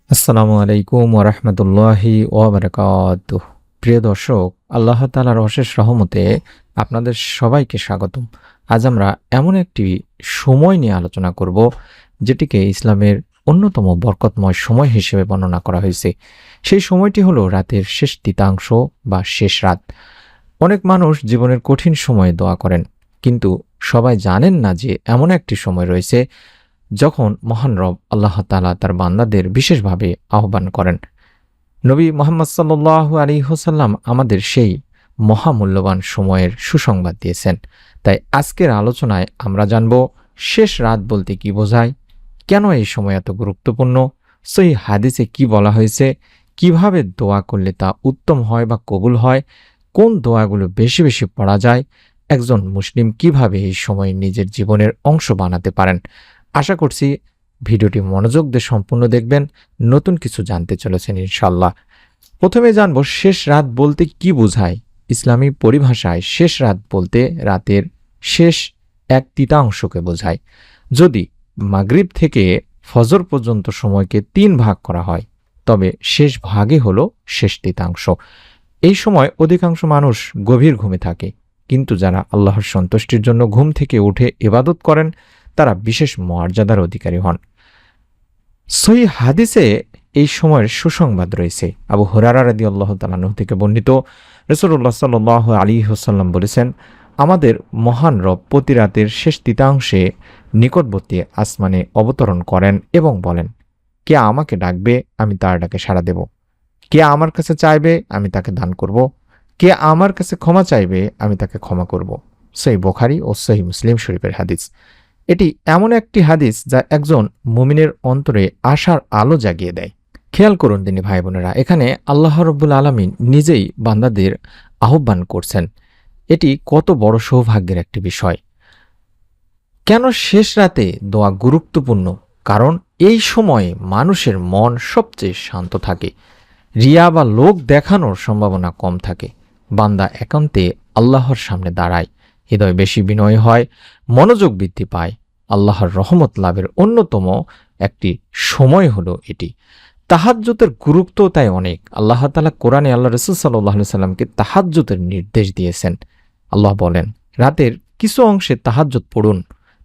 আসসালামু আলাইকুম ওরহমতুল্লাহি ওবরাকাতুহ। প্রিয় দর্শক, আল্লাহ তাআলার অশেষ রহমতে আপনাদের সবাইকে স্বাগতম। আজ আমরা এমন একটি সময় নিয়ে আলোচনা করব যেটিকে ইসলামের অন্যতম বরকতময় সময় হিসেবে বর্ণনা করা হয়েছে। সেই সময়টি হলো রাতের শেষ তৃতীয়াংশ বা শেষ রাত। অনেক মানুষ জীবনের কঠিন সময়ে দোয়া করেন, কিন্তু সবাই জানেন না যে এমন একটি সময় রয়েছে যখন মহান রব আল্লাহ তাআলা তার বান্দাদের বিশেষভাবে আহ্বান করেন। নবী মুহাম্মদ সাল্লাল্লাহু আলাইহি ওয়াসাল্লাম আমাদের সেই মহামূল্যবান সময়ের সুসংবাদ দিয়েছেন। তাই আজকের আলোচনায় আমরা জানব শেষ রাত বলতে কি বোঝায়, কেন এই সময় এত গুরুত্বপূর্ণ, সহিহ হাদিসে কি বলা হয়েছে, কিভাবে দোয়া করলে তা উত্তম হয় বা কবুল হয়, কোন দোয়াগুলো বেশি বেশি পড়া যায়, একজন মুসলিম কিভাবে এই সময় নিজের জীবনের অংশ বানাতে পারেন। আশা করছি ভিডিওটি মনোযোগ দিয়ে সম্পূর্ণ দেখবেন, নতুন কিছু জানতে চলেছেন ইনশাল্লাহ। প্রথমে জানব শেষ রাত বলতে কি বোঝায়। ইসলামী পরিভাষায় শেষ রাত বলতে রাতের শেষ এক তৃতীয়াংশকে বোঝায়। যদি মাগরিব থেকে ফজর পর্যন্ত সময়কে 3 ভাগ করা হয়, তবে শেষ ভাগে হলো শেষ তৃতীয়াংশ। এই সময় অধিকাংশ মানুষ গভীর ঘুমে থাকে, কিন্তু যারা আল্লাহর সন্তুষ্টির জন্য ঘুম থেকে উঠে ইবাদত করেন তারা বিশেষ মর্যাদার অধিকারী হন। সহিহ হাদিসে এই সময়ের সুসংবাদ রয়েছে। আবু হুরায়রা রাদিয়াল্লাহু তাআলা আনহু থেকে বর্ণিত, রাসূলুল্লাহ সাল্লাল্লাহু আলাইহি ওয়াসাল্লাম বলেছেন, আমাদের মহান রব প্রতি রাতের শেষ তৃতীয়াংশে নিকটবর্তী আসমানে অবতরণ করেন এবং বলেন, কে আমাকে ডাকবে, আমি তার ডাকে সাড়া দেব। কে আমার কাছে চাইবে, আমি তাকে দান করব। কে আমার কাছে ক্ষমা চাইবে, আমি তাকে ক্ষমা করব। সহিহ বুখারী ও সহিহ মুসলিম শরীফের হাদিস। এটি এমন একটি হাদিস যা একজন মুমিনের অন্তরে আশার আলো জাগিয়ে দেয়। খেয়াল করুন দিনী ভাই বোনেরা, এখানে আল্লাহ রাব্বুল আলামিন নিজেই বান্দাদের আহ্বান করছেন। এটি কত বড় সৌভাগ্যের একটি বিষয়। কেন শেষ রাতে দোয়া গুরুত্বপূর্ণ? কারণ এই সময়ে মানুষের মন সবচেয়ে শান্ত থাকে, রিয়া বা লোক দেখানোর সম্ভাবনা কম থাকে। বান্দা একান্তে আল্লাহর সামনে দাঁড়ায়, হৃদয় বেশি বিনয় হয়, মনোযোগ বৃদ্ধি পায়। আল্লাহর রহমত লাভের অন্যতম একটি সময় হলো এটি। তাহাজ্জুদের গুরুত্ব তাই অনেক। আল্লাহ তাআলা কোরআনে আল্লাহ রাসূল সাল্লাল্লাহু আলাইহি সাল্লামকে তাহাজ্জুদের নির্দেশ দিয়েছেন। আল্লাহ বলেন, রাতের কিছু অংশে তাহাজ্জুদ পড়ুন।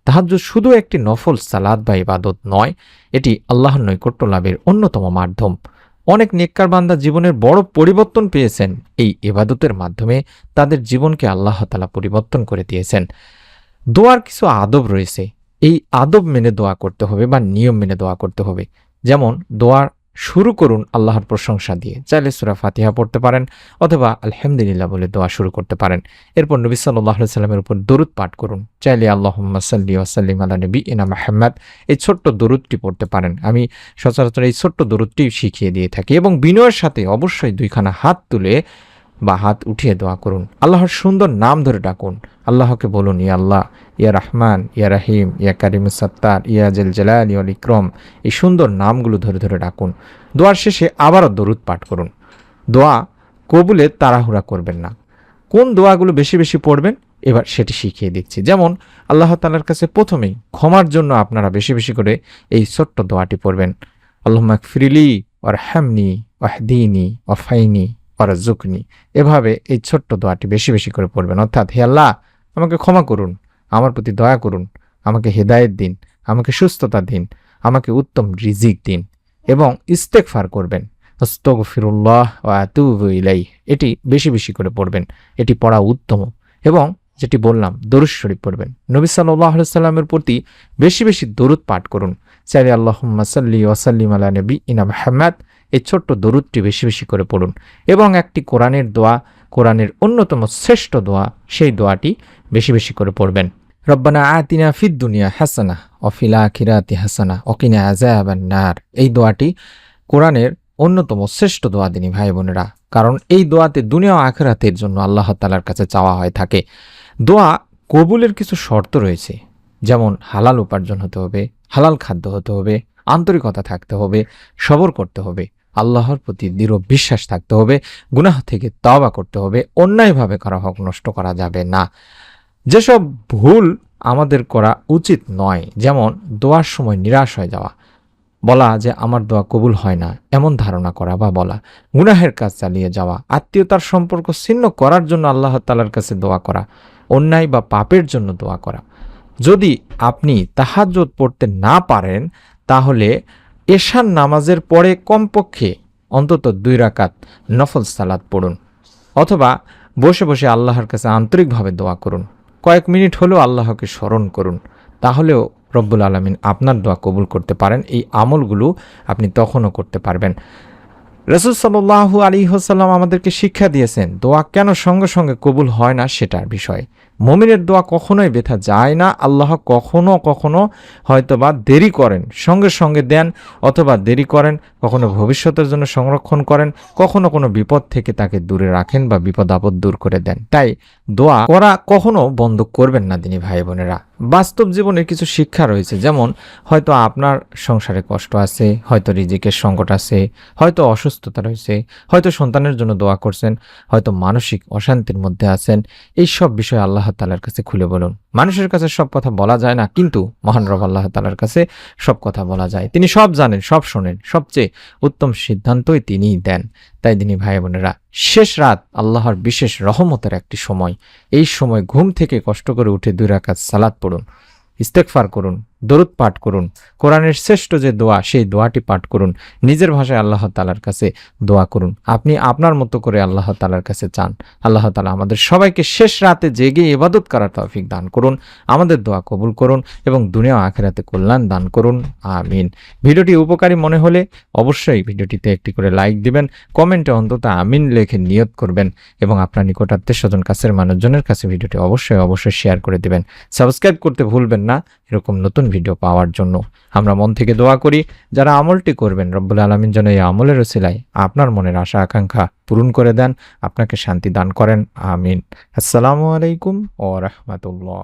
তাহাজ্জুদ শুধু একটি নফল সালাত বা ইবাদত নয়, এটি আল্লাহর নৈকট্য লাভের অন্যতম মাধ্যম। অনেক নেককার বান্দা জীবনের বড় পরিবর্তন পেয়েছেন এই ইবাদতের মাধ্যমে। তাদের জীবনকে আল্লাহ তাআলা পরিবর্তন করে দিয়েছেন। দোয়ার কিছু আদব রয়েছে। এই আদব মেনে দোয়া করতে হবে বা নিয়ম মেনে দোয়া করতে হবে। যেমন দোয়া শুরু করুন আল্লাহর প্রশংসা দিয়ে। চাইলে সূরা ফাতিহা পড়তে পারেন অথবা আলহামদুলিল্লাহ বলে দোয়া শুরু করতে পারেন। এরপর নবী সাল্লাল্লাহু আলাইহি সাল্লামের উপর দরুদ পাঠ করুন। চাইলে আল্লাহুম্মা সাল্লি ওয়া সাল্লিম আলা নবিয়িনা মুহাম্মদ এই ছোট্ট দরুদটি পড়তে পারেন। আমি সচরাচর এই ছোট্ট দরুদটি শিখিয়ে দিয়ে থাকি এবং বিনয়ের সাথে অবশ্যই দুইখানা হাত তুলে বা হাত উঠিয়ে দোয়া করুন। আল্লাহর সুন্দর নাম ধরে ডাকুন। আল্লাহকে বলুন, ইয়া আল্লাহ, ইয়া রহমান, ইয়া রাহিম, ইয়া কারিম সাত্তার, ইয়া জেল জালালি ওয়াল ইকরাম। এই সুন্দর নামগুলো ধরে ধরে ডাকুন। দোয়ার শেষে আবারও দরুদ পাঠ করুন। দোয়া কবুলে তাড়াহুড়া করবেন না। কোন দোয়াগুলো বেশি বেশি পড়বেন এবার সেটি শিখিয়ে দিচ্ছি। যেমন আল্লাহ তাআলার কাছে প্রথমেই ক্ষমার জন্য আপনারা বেশি বেশি করে এই ছোট্ট দোয়াটি পড়বেন, আল্লাহুম্মা গফিরলি ওয়ারহামনি ওয়াহদিনি ওয়াফাইনি ওয়ারজুকনি। এভাবে এই ছোট্ট দোয়াটি বেশি বেশি করে পড়বেন। অর্থাৎ, হে আল্লাহ, আমাকে ক্ষমা করুন, আমার প্রতি দয়া করুন, আমাকে হেদায়েত দিন, আমাকে সুস্থতা দিন, আমাকে উত্তম রিজিক দিন এবং ইস্তেগফার করবেন। আস্তাগফিরুল্লাহ ওয়া আতুবু ইলাইহি। এটি বেশি বেশি করে পড়বেন। এটি পড়া উত্তম। এবং যেটি বললাম, দরুদ শরীফ পড়বেন। নবী সাল্লাল্লাহু আলাইহি সাল্লামের প্রতি বেশি বেশি দরুদ পাঠ করুন। চাইলে আল্লাহুম্মা সাল্লি ওয়া সাল্লিম আলা নবিয়িনা মুহাম্মদ এই ছোট্ট দরুদটি বেশি বেশি করে পড়ুন। এবং একটি কোরআনের দোয়া, কোরআনের অন্যতম শ্রেষ্ঠ দোয়া, সেই দোয়াটি বেশি বেশি করে পড়বেন। রব্বানা আতিনা ফিদ দুনিয়া হাসানাহ ওয়া ফিল আখিরাতি হাসানাহ ওয়া কিনা আযাবান নার। এই দোয়াটি কোরআনের অন্যতম শ্রেষ্ঠ দোয়া দিনী ভাই বোনেরা। কারণ এই দোয়াতে দুনিয়া ও আখিরাতের জন্য আল্লাহ তাআলার কাছে চাওয়া হয়ে থাকে। দোয়া কবুলের কিছু শর্ত রয়েছে। যেমন হালাল উপার্জন হতে হবে, হালাল খাদ্য হতে হবে, আন্তরিকতা থাকতে হবে, সবর করতে হবে, আল্লাহর প্রতি দৃঢ় বিশ্বাস থাকতে হবে, গুনাহ থেকে তওবা করতে হবে, অন্যায়ভাবে করা হক নষ্ট করা যাবে না। যেসব ভুল আমাদের করা উচিত নয়, যেমন দোয়ার সময় নিরাশ হয়ে যাওয়া, বলা যে আমার দোয়া কবুল হয় না, এমন ধারণা করা বা বলা, গুনাহের কাজ চালিয়ে যাওয়া, আত্মীয়তার সম্পর্ক ছিন্ন করার জন্য আল্লাহ তাআলার কাছে দোয়া করা, অন্যায় বা পাপের জন্য দোয়া করা। যদি আপনি তাহাজ্জুদ পড়তে না পারেন তাহলে এশার নামাজের পরে কমপক্ষে অন্তত 2 রাকাত নফল সালাত পড়ুন, অথবা বসে বসে আল্লাহর কাছে আন্তরিকভাবে দোয়া করুন, কয়েক মিনিট হলেও আল্লাহকে স্মরণ করুন, তাহলেও রব্বুল আলামিন আপনার দোয়া কবুল করতে পারেন। এই আমলগুলো আপনি তখনও করতে পারবেন। রাসূল সাল্লাল্লাহু আলাইহি ওয়াসাল্লাম আমাদেরকে শিক্ষা দিয়েছেন দোয়া কেন সঙ্গে সঙ্গে কবুল হয় না সেটার বিষয়। মুমিনের দোয়া কখনোই ব্যথা যায় না। আল্লাহ কখনো কখনো হয়তোবা দেরি করেন, সঙ্গে সঙ্গে দেন, অথবা দেরি করেন, কখনো ভবিষ্যতের জন্য সংরক্ষণ করেন, কখনো কোনো বিপদ থেকে তাকে দূরে রাখেন বা বিপদ আপদ দূর করে দেন। তাই দোয়া করা কখনো বন্ধ করবেন না দিনী ভাই বোনেরা। বাস্তব জীবনের কিছু শিক্ষা রয়েছে, যেমন হয়তো আপনার সংসারে কষ্ট আছে, হয়তো রিজিকের সংকট আছে, হয়তো অসুস্থতা রয়েছে, হয়তো সন্তানের জন্য দোয়া করছেন, হয়তো মানসিক অশান্তির মধ্যে আছেন। এই সব বিষয় আল্লাহ তাআলার কাছে খুলে বলুন। মানুষের কাছে সব কথা বলা যায় না, কিন্তু মহান রব আল্লাহ তাআলার কাছে সব কথা বলা যায়। তিনি সব জানেন, সব শোনেন, সবচেয়ে উত্তম সিদ্ধান্তই তিনিই দেন। তাই দিনী ভাই বোনেরা, শেষ রাত আল্লাহর বিশেষ রহমতের একটি সময়। এই সময় ঘুম থেকে কষ্ট করে উঠে 2 রাকাত সালাত পড়ুন, ইস্তেগফার করুন, দরুদ পাঠ করুন, কোরআনের শ্রেষ্ঠ যে দোয়া সেই দোয়াটি পাঠ করুন, নিজের ভাষায় আল্লাহ তাআলার কাছে দোয়া করুন। আপনি আপনার মতো করে আল্লাহ তাআলার কাছে চান। আল্লাহ তাআলা আমাদের সবাইকে শেষ রাতে জেগে ইবাদত করার তৌফিক দান করুন, আমাদের দোয়া কবুল করুন এবং দুনিয়া ও আখিরাতে কল্যাণ দান করুন। আমিন। ভিডিওটি উপকারী মনে হলে অবশ্যই ভিডিওটিতে একটি করে লাইক দিবেন, কমেন্টে অন্তত আমিন লিখে নিয়ত করবেন এবং আপনার নিকটাত্মীয় স্বজন কাছের মানুষজনের কাছে ভিডিওটি অবশ্যই শেয়ার করে দিবেন। সাবস্ক্রাইব করতে ভুলবেন না এরকম নতুন ভিডিও পাওয়ার জন্য। আমরা মন থেকে দোয়া করি যারা আমলটি করবেন রব্বুল আলামিন যেন এই আমলের ওসিলায় আপনার মনের আশা আকাঙ্ক্ষা পূরণ করে দেন, আপনাকে শান্তি দান করেন। আমিন। আসসালামু আলাইকুম ওয়া রাহমাতুল্লাহ।